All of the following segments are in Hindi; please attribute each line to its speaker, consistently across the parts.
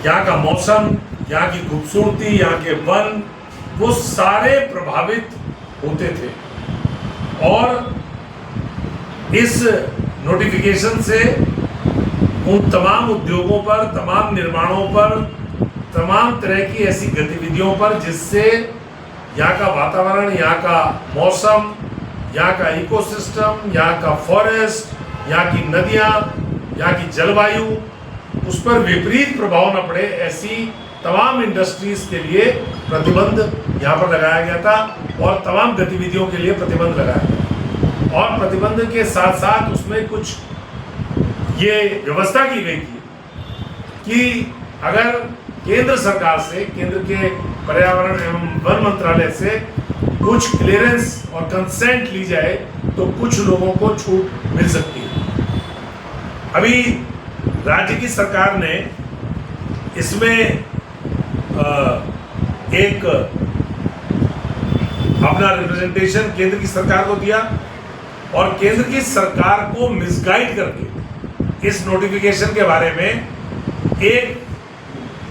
Speaker 1: यहाँ का मौसम, यहाँ की खूबसूरती, यहाँ के वन, वो सारे प्रभावित होते थे। और इस नोटिफिकेशन से उन तमाम उद्योगों पर, तमाम निर्माणों पर, तमाम तरह की ऐसी गतिविधियों पर जिससे यहाँ का वातावरण, यहाँ का मौसम, यहाँ का इकोसिस्टम, यहाँ का फॉरेस्ट, यहाँ की नदियाँ, यहाँ की जलवायु, उस पर विपरीत प्रभाव न पड़े, ऐसी तमाम इंडस्ट्रीज के लिए प्रतिबंध यहाँ पर लगाया गया था और तमाम गतिविधियों के लिए प्रतिबंध लगाया गया। और प्रतिबंध के साथ साथ उसमें कुछ ये व्यवस्था की गई थी कि अगर केंद्र सरकार से, केंद्र के पर्यावरण एवं वन मंत्रालय से कुछ क्लियरेंस और कंसेंट ली जाए तो कुछ लोगों को छूट मिल सकती है। अभी राज्य की सरकार ने इसमें एक अपना रिप्रेजेंटेशन केंद्र की सरकार को दिया और केंद्र की सरकार को मिसगाइड करके इस नोटिफिकेशन के बारे में एक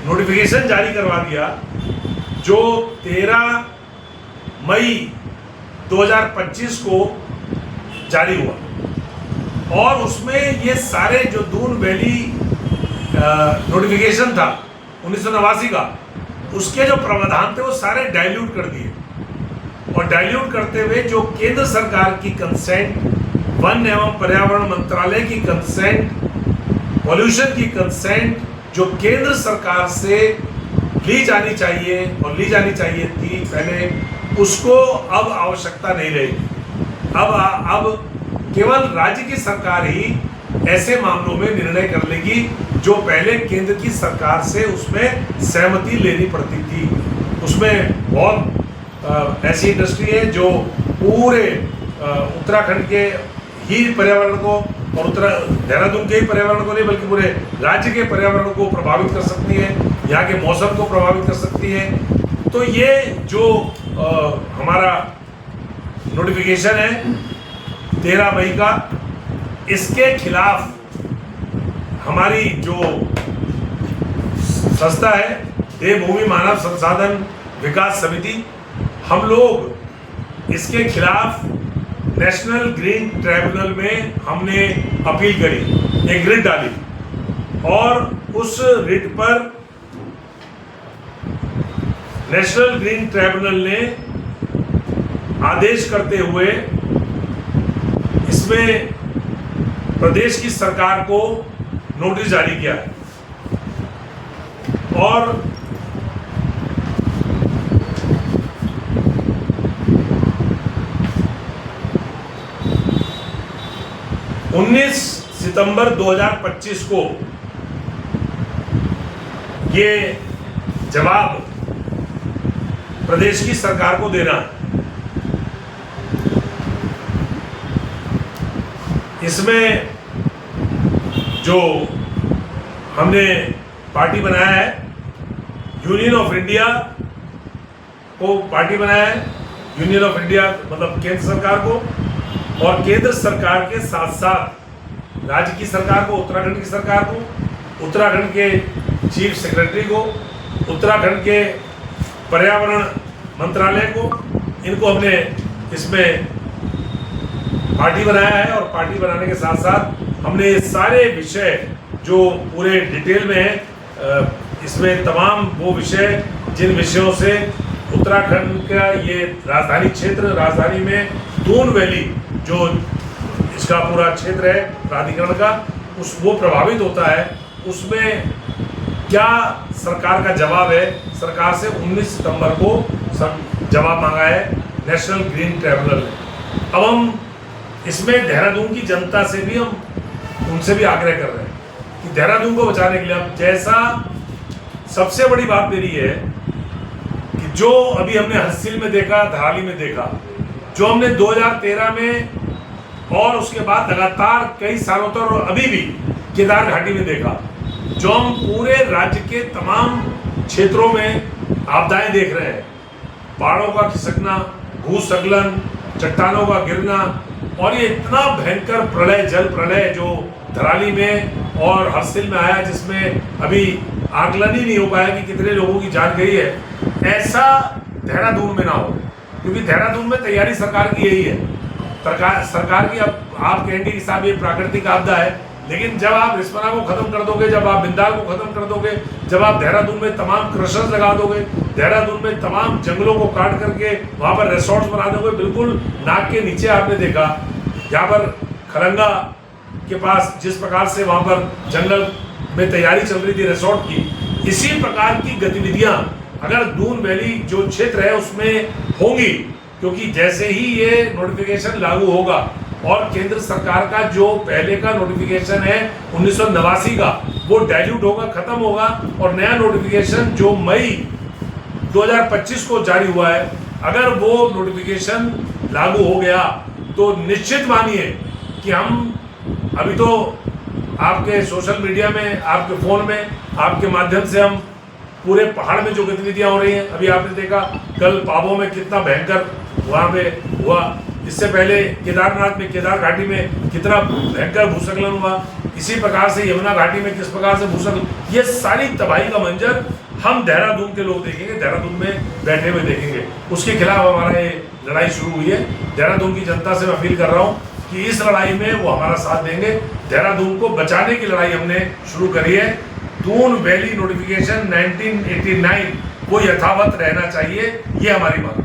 Speaker 1: नोटिफिकेशन जारी करवा दिया जो 13 मई 2025 को जारी हुआ। और उसमें ये सारे जो दून वैली नोटिफिकेशन था 1989 का, उसके जो प्रावधान थे वो सारे डाइल्यूट कर दिए। और डाइल्यूट करते हुए जो केंद्र सरकार की कंसेंट, वन एवं पर्यावरण मंत्रालय की कंसेंट, पॉल्यूशन की कंसेंट जो केंद्र सरकार से ली जानी चाहिए और ली जानी चाहिए थी पहले, उसको अब आवश्यकता नहीं रहेगी। अब केवल राज्य की सरकार ही ऐसे मामलों में निर्णय कर लेगी जो पहले केंद्र की सरकार से उसमें सहमति लेनी पड़ती थी। उसमें बहुत ऐसी इंडस्ट्री है जो पूरे उत्तराखंड के ही पर्यावरण को और देहरादून के ही पर्यावरण को नहीं बल्कि पूरे राज्य के पर्यावरण को प्रभावित कर सकती है, यहाँ के मौसम को प्रभावित कर सकती है। तो ये जो हमारा नोटिफिकेशन है 13 मई का, इसके खिलाफ हमारी जो संस्था है देवभूमि मानव संसाधन विकास समिति, हम लोग इसके खिलाफ नेशनल ग्रीन ट्राइब्यूनल में हमने अपील करी, एक रिट डाली और उस रिट पर नेशनल ग्रीन ट्राइब्यूनल ने आदेश करते हुए इसमें प्रदेश की सरकार को नोटिस जारी किया है। और उन्नीस सितंबर 2025 को ये जवाब प्रदेश की सरकार को देना है। इसमें जो हमने पार्टी बनाया है, यूनियन ऑफ इंडिया को पार्टी बनाया है, यूनियन ऑफ इंडिया मतलब केंद्र सरकार को, और केंद्र सरकार के साथ साथ राज्य की सरकार को, उत्तराखंड की सरकार को, उत्तराखंड के चीफ सेक्रेटरी को, उत्तराखंड के पर्यावरण मंत्रालय को, इनको हमने इसमें पार्टी बनाया है। और पार्टी बनाने के साथ साथ हमने ये सारे विषय जो पूरे डिटेल में है, इसमें तमाम वो विषय जिन विषयों से उत्तराखंड का ये राजधानी क्षेत्र, राजधानी में दून वैली जो इसका पूरा क्षेत्र है प्राधिकरण का, वो प्रभावित होता है, उसमें क्या सरकार का जवाब है। सरकार से 19 सितंबर को जवाब मांगा है नेशनल ग्रीन ट्राइब्यूनल ने। अब हम इसमें देहरादून की जनता से भी हम उनसे भी आग्रह कर रहे हैं कि देहरादून को बचाने के लिए, अब जैसा सबसे बड़ी बात मेरी है कि जो अभी हमने हर्सिल में देखा, धराली में देखा, जो हमने 2013 में और उसके बाद लगातार कई सालों तक और अभी भी केदार घाटी में देखा, जो हम पूरे राज्य के तमाम क्षेत्रों में आपदाएं देख रहे हैं, पहाड़ों का खिसकना, भूस्खलन, चट्टानों का गिरना, और ये इतना भयंकर प्रलय, जल प्रलय जो धराली में और हर्सिल में आया, जिसमें अभी आकलन ही नहीं हो पाया कि कितने लोगों की जान गई है, ऐसा देहरादून में ना हो। क्योंकि देहरादून में तैयारी सरकार की यही है, सरकार की। अब आप कहेंगे कि साहब ये प्राकृतिक आपदा है, लेकिन जब आप रिस्पना को खत्म कर दोगे, जब आप बिंदाल को खत्म कर दोगे, जब आप देहरादून में तमाम क्रशर्स लगा दोगे, देहरादून में तमाम जंगलों को काट करके वहां पर रिसोर्ट्स बना दोगे, बिल्कुल नाक के नीचे आपने देखा यहाँ पर खलंगा के पास जिस प्रकार से वहां पर जंगल में तैयारी चल रही थी रिसोर्ट की, इसी प्रकार की गतिविधियां अगर दून वैली जो क्षेत्र है उसमें होंगी। क्योंकि जैसे ही ये नोटिफिकेशन लागू होगा और केंद्र सरकार का जो पहले का नोटिफिकेशन है 1989 का, वो डाइल्यूट होगा, खत्म होगा, और नया नोटिफिकेशन जो मई 2025 को जारी हुआ है, अगर वो नोटिफिकेशन लागू हो गया तो निश्चित मानिए कि हम अभी तो आपके सोशल मीडिया में, आपके फ़ोन में, आपके माध्यम से हम पूरे पहाड़ में जो गतिविधियां हो रही हैं, अभी आपने देखा कल पाबो में कितना भयंकर वहाँ पे हुआ, इससे पहले केदारनाथ में, केदार घाटी में कितना भयंकर भूस्खलन हुआ, इसी प्रकार से यमुना घाटी में किस प्रकार से भूस्खलन, ये सारी तबाही का मंजर हम देहरादून के लोग देखेंगे, देहरादून में बैठे हुए देखेंगे। उसके खिलाफ हमारा ये लड़ाई शुरू हुई है। देहरादून की जनता से मैं अपील कर रहा हूँ कि इस लड़ाई में वो हमारा साथ देंगे। देहरादून को बचाने की लड़ाई हमने शुरू करी है। दून वैली नोटिफिकेशन 1989 वो यथावत रहना चाहिए, ये हमारी मांग है।